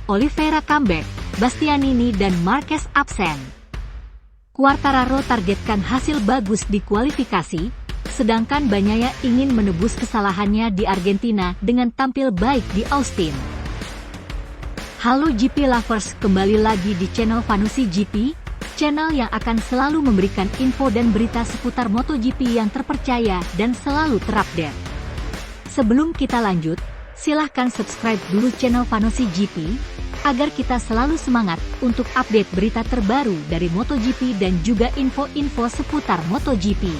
Oliveira comeback, Bastianini dan Marquez absen. Quartararo targetkan hasil bagus di kualifikasi, sedangkan Bagnaia ingin menebus kesalahannya di Argentina dengan tampil baik di Austin. Halo GP Lovers, kembali lagi di channel Vanusi GP, channel yang akan selalu memberikan info dan berita seputar MotoGP yang terpercaya dan selalu terupdate. Sebelum kita lanjut, silahkan subscribe dulu channel Vanusi GP, agar kita selalu semangat untuk update berita terbaru dari MotoGP dan juga info-info seputar MotoGP.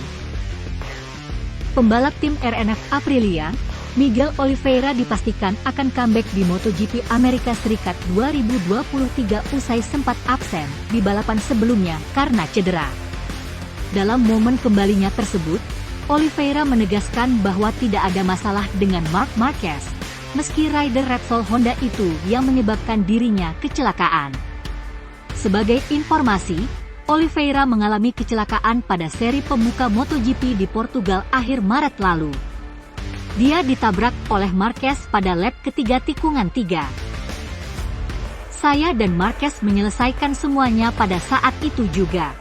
Pembalap tim RNF Aprilia, Miguel Oliveira dipastikan akan comeback di MotoGP Amerika Serikat 2023 usai sempat absen di balapan sebelumnya karena cedera. Dalam momen kembalinya tersebut, Oliveira menegaskan bahwa tidak ada masalah dengan Marc Marquez, meski rider Repsol Honda itu yang menyebabkan dirinya kecelakaan. Sebagai informasi, Oliveira mengalami kecelakaan pada seri pembuka MotoGP di Portugal akhir Maret lalu. Dia ditabrak oleh Marquez pada lap ketiga tikungan 3. Saya dan Marquez menyelesaikan semuanya pada saat itu juga.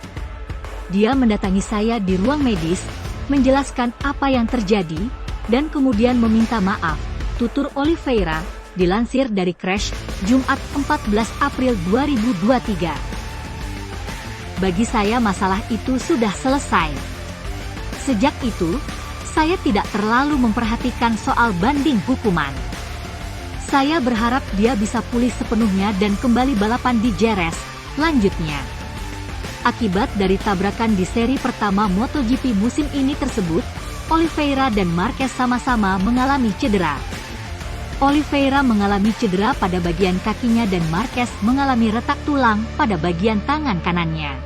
Dia mendatangi saya di ruang medis, menjelaskan apa yang terjadi, dan kemudian meminta maaf, tutur Oliveira, dilansir dari Crash, Jumat 14 April 2023. Bagi saya masalah itu sudah selesai. Sejak itu, saya tidak terlalu memperhatikan soal banding hukuman. Saya berharap dia bisa pulih sepenuhnya dan kembali balapan di Jerez, lanjutnya. Akibat dari tabrakan di seri pertama MotoGP musim ini tersebut, Oliveira dan Marquez sama-sama mengalami cedera. Oliveira mengalami cedera pada bagian kakinya dan Marquez mengalami retak tulang pada bagian tangan kanannya.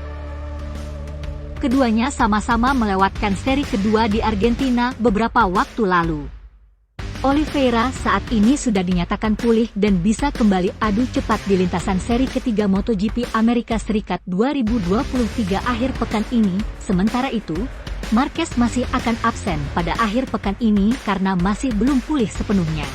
Keduanya sama-sama melewatkan seri kedua di Argentina beberapa waktu lalu. Oliveira saat ini sudah dinyatakan pulih dan bisa kembali adu cepat di lintasan seri ketiga MotoGP Amerika Serikat 2023 akhir pekan ini. Sementara itu, Marquez masih akan absen pada akhir pekan ini karena masih belum pulih sepenuhnya.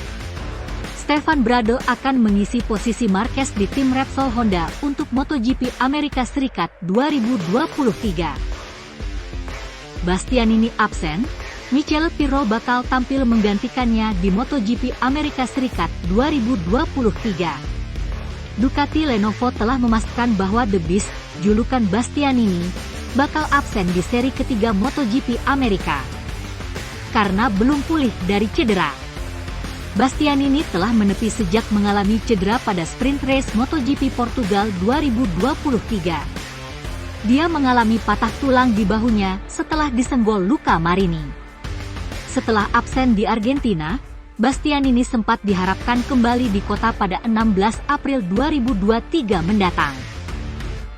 Stefan Bradl akan mengisi posisi Marquez di tim Repsol Honda untuk MotoGP Amerika Serikat 2023. Bastianini absen, Michele Pirro bakal tampil menggantikannya di MotoGP Amerika Serikat 2023. Ducati Lenovo telah memastikan bahwa The Beast, julukan Bastianini, bakal absen di seri ketiga MotoGP Amerika karena belum pulih dari cedera. Bastianini telah menepi sejak mengalami cedera pada sprint race MotoGP Portugal 2023. Dia mengalami patah tulang di bahunya setelah disenggol Luca Marini. Setelah absen di Argentina, Bastianini sempat diharapkan kembali di kota pada 16 April 2023 mendatang.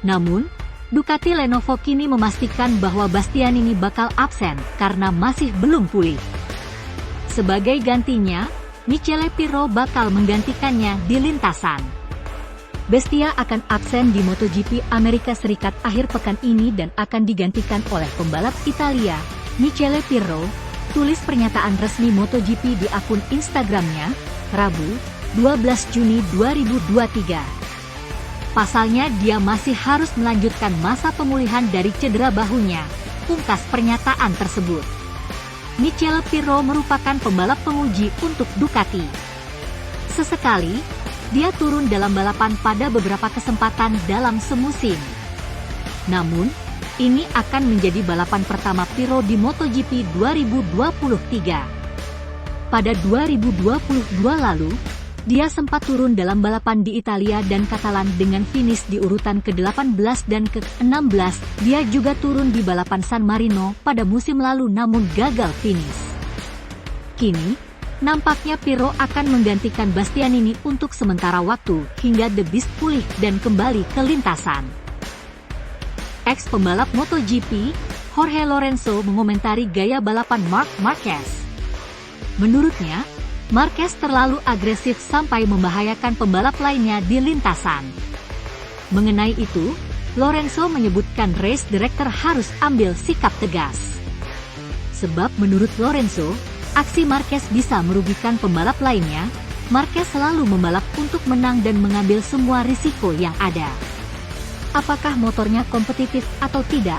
Namun, Ducati Lenovo kini memastikan bahwa Bastianini bakal absen karena masih belum pulih. Sebagai gantinya, Michele Pirro bakal menggantikannya di lintasan. Bestia akan absen di MotoGP Amerika Serikat akhir pekan ini dan akan digantikan oleh pembalap Italia, Michele Pirro, tulis pernyataan resmi MotoGP di akun Instagramnya, Rabu, 12 Juni 2023. Pasalnya dia masih harus melanjutkan masa pemulihan dari cedera bahunya, pungkas pernyataan tersebut. Michele Pirro merupakan pembalap penguji untuk Ducati. Sesekali, dia turun dalam balapan pada beberapa kesempatan dalam semusim. Namun, ini akan menjadi balapan pertama Pirro di MotoGP 2023. Pada 2022 lalu, dia sempat turun dalam balapan di Italia dan Catalan dengan finish di urutan ke-18 dan ke-16. Dia juga turun di balapan San Marino pada musim lalu namun gagal finish. Kini, nampaknya Pirro akan menggantikan Bastianini untuk sementara waktu hingga The Beast pulih dan kembali ke lintasan. Ex-pembalap MotoGP, Jorge Lorenzo mengomentari gaya balapan Marc Marquez. Menurutnya, Marquez terlalu agresif sampai membahayakan pembalap lainnya di lintasan. Mengenai itu, Lorenzo menyebutkan race director harus ambil sikap tegas. Sebab menurut Lorenzo, aksi Marquez bisa merugikan pembalap lainnya, Marquez selalu membalap untuk menang dan mengambil semua risiko yang ada. Apakah motornya kompetitif atau tidak?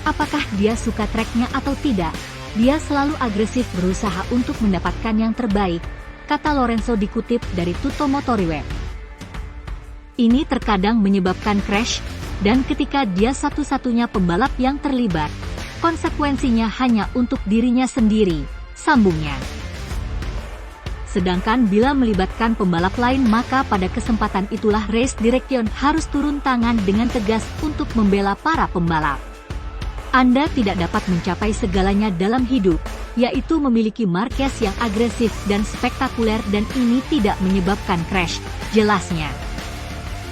Apakah dia suka treknya atau tidak? Dia selalu agresif berusaha untuk mendapatkan yang terbaik, kata Lorenzo dikutip dari Tutto Motoriweb. Ini terkadang menyebabkan crash, dan ketika dia satu-satunya pembalap yang terlibat, konsekuensinya hanya untuk dirinya sendiri, sambungnya. Sedangkan bila melibatkan pembalap lain maka pada kesempatan itulah race direction harus turun tangan dengan tegas untuk membela para pembalap. Anda tidak dapat mencapai segalanya dalam hidup, yaitu memiliki Marquez yang agresif dan spektakuler dan ini tidak menyebabkan crash, jelasnya.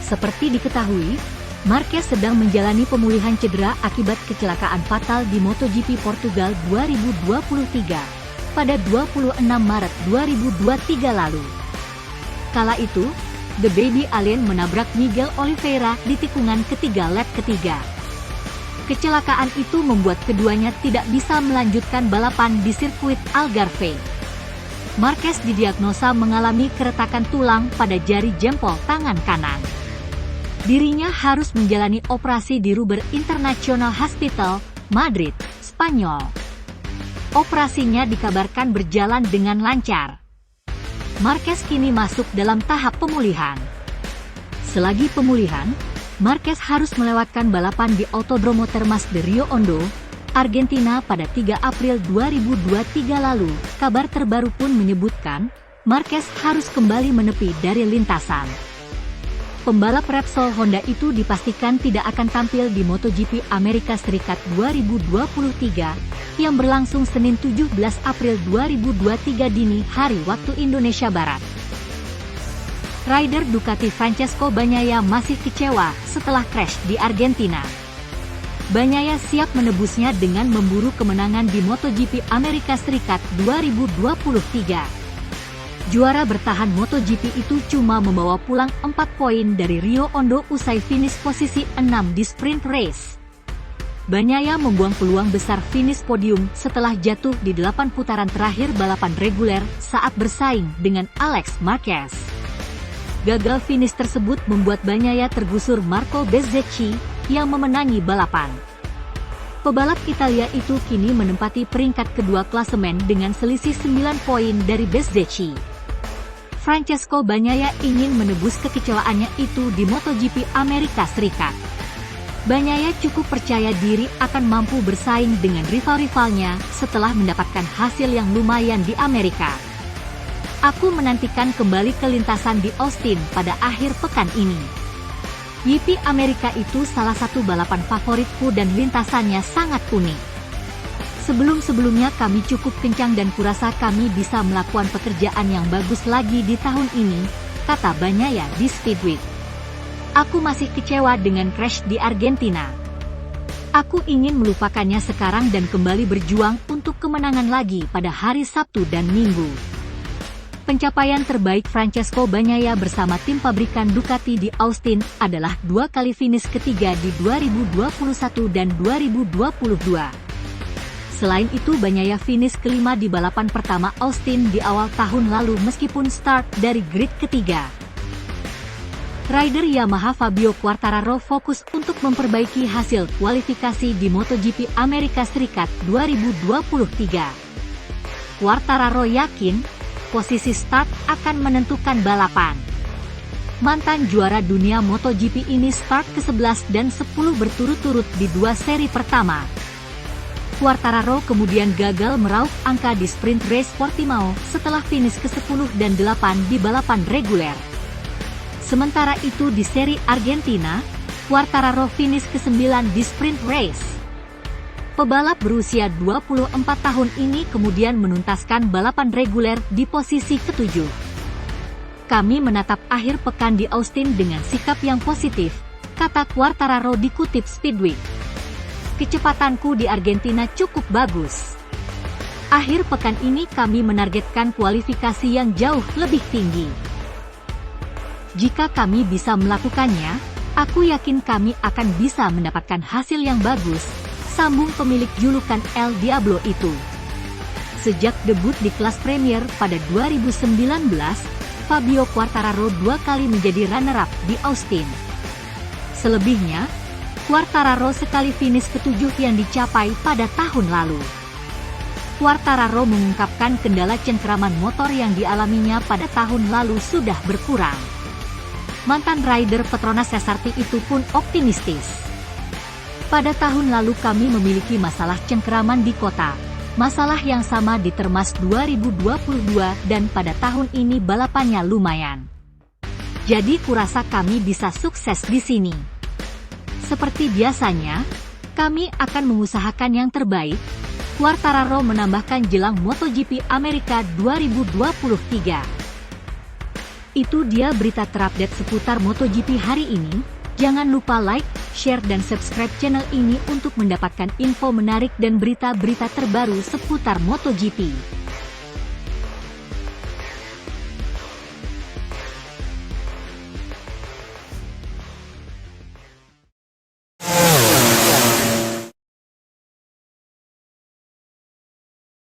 Seperti diketahui, Marquez sedang menjalani pemulihan cedera akibat kecelakaan fatal di MotoGP Portugal 2023 pada 26 Maret 2023 lalu. Kala itu, The Baby Alien menabrak Miguel Oliveira di tikungan ketiga lap ketiga. Kecelakaan itu membuat keduanya tidak bisa melanjutkan balapan di sirkuit Algarve. Marquez didiagnosa mengalami keretakan tulang pada jari jempol tangan kanan. Dirinya harus menjalani operasi di Ruber International Hospital, Madrid, Spanyol. Operasinya dikabarkan berjalan dengan lancar. Marquez kini masuk dalam tahap pemulihan. Selagi pemulihan, Marquez harus melewatkan balapan di Autodromo Termas de Rio Hondo, Argentina pada 3 April 2023 lalu. Kabar terbaru pun menyebutkan, Marquez harus kembali menepi dari lintasan. Pembalap Repsol Honda itu dipastikan tidak akan tampil di MotoGP Amerika Serikat 2023 yang berlangsung Senin 17 April 2023 dini hari waktu Indonesia Barat. Rider Ducati Francesco Bagnaia masih kecewa setelah crash di Argentina. Bagnaia siap menebusnya dengan memburu kemenangan di MotoGP Amerika Serikat 2023. Juara bertahan MotoGP itu cuma membawa pulang 4 poin dari Rio Hondo usai finish posisi 6 di sprint race. Bagnaia membuang peluang besar finish podium setelah jatuh di 8 putaran terakhir balapan reguler saat bersaing dengan Alex Marquez. Gagal finish tersebut membuat Bagnaia tergusur Marco Bezzecchi yang memenangi balapan. Pebalap Italia itu kini menempati peringkat kedua klasemen dengan selisih 9 poin dari Bezzecchi. Francesco Bagnaia ingin menebus kekecewaannya itu di MotoGP Amerika Serikat. Bagnaia cukup percaya diri akan mampu bersaing dengan rival-rivalnya setelah mendapatkan hasil yang lumayan di Amerika. Aku menantikan kembali ke lintasan di Austin pada akhir pekan ini. GP Amerika itu salah satu balapan favoritku dan lintasannya sangat unik. Sebelum-sebelumnya kami cukup kencang dan kurasa kami bisa melakukan pekerjaan yang bagus lagi di tahun ini, kata Bagnaia di Speedweek. Aku masih kecewa dengan crash di Argentina. Aku ingin melupakannya sekarang dan kembali berjuang untuk kemenangan lagi pada hari Sabtu dan Minggu. Pencapaian terbaik Francesco Bagnaia bersama tim pabrikan Ducati di Austin adalah 2 kali finish ketiga di 2021 dan 2022. Selain itu Bagnaia finish kelima di balapan pertama Austin di awal tahun lalu meskipun start dari grid ketiga. Rider Yamaha Fabio Quartararo fokus untuk memperbaiki hasil kualifikasi di MotoGP Amerika Serikat 2023. Quartararo yakin, posisi start akan menentukan balapan. Mantan juara dunia MotoGP ini start ke-11 dan 10 berturut-turut di 2 seri pertama. Quartararo kemudian gagal meraup angka di sprint race Portimao setelah finish ke-10 dan 8 di balapan reguler. Sementara itu di seri Argentina, Quartararo finish ke-9 di sprint race. Pebalap berusia 24 tahun ini kemudian menuntaskan balapan reguler di posisi ke-7. Kami menatap akhir pekan di Austin dengan sikap yang positif, kata Quartararo dikutip Speedweek. Kecepatanku di Argentina cukup bagus. Akhir pekan ini kami menargetkan kualifikasi yang jauh lebih tinggi. Jika kami bisa melakukannya, aku yakin kami akan bisa mendapatkan hasil yang bagus, sambung pemilik julukan El Diablo itu. Sejak debut di kelas Premier pada 2019, Fabio Quartararo 2 kali menjadi runner-up di Austin. Selebihnya, Quartararo sekali finish ke-7 yang dicapai pada tahun lalu. Quartararo mengungkapkan kendala cengkeraman motor yang dialaminya pada tahun lalu sudah berkurang. Mantan rider Petronas SRT itu pun optimistis. Pada tahun lalu kami memiliki masalah cengkeraman di kota. Masalah yang sama di Termas 2022 dan pada tahun ini balapannya lumayan. Jadi kurasa kami bisa sukses di sini. Seperti biasanya, kami akan mengusahakan yang terbaik. Quartararo menambahkan jelang MotoGP Amerika 2023. Itu dia berita terupdate seputar MotoGP hari ini. Jangan lupa like, share dan subscribe channel ini untuk mendapatkan info menarik dan berita-berita terbaru seputar MotoGP.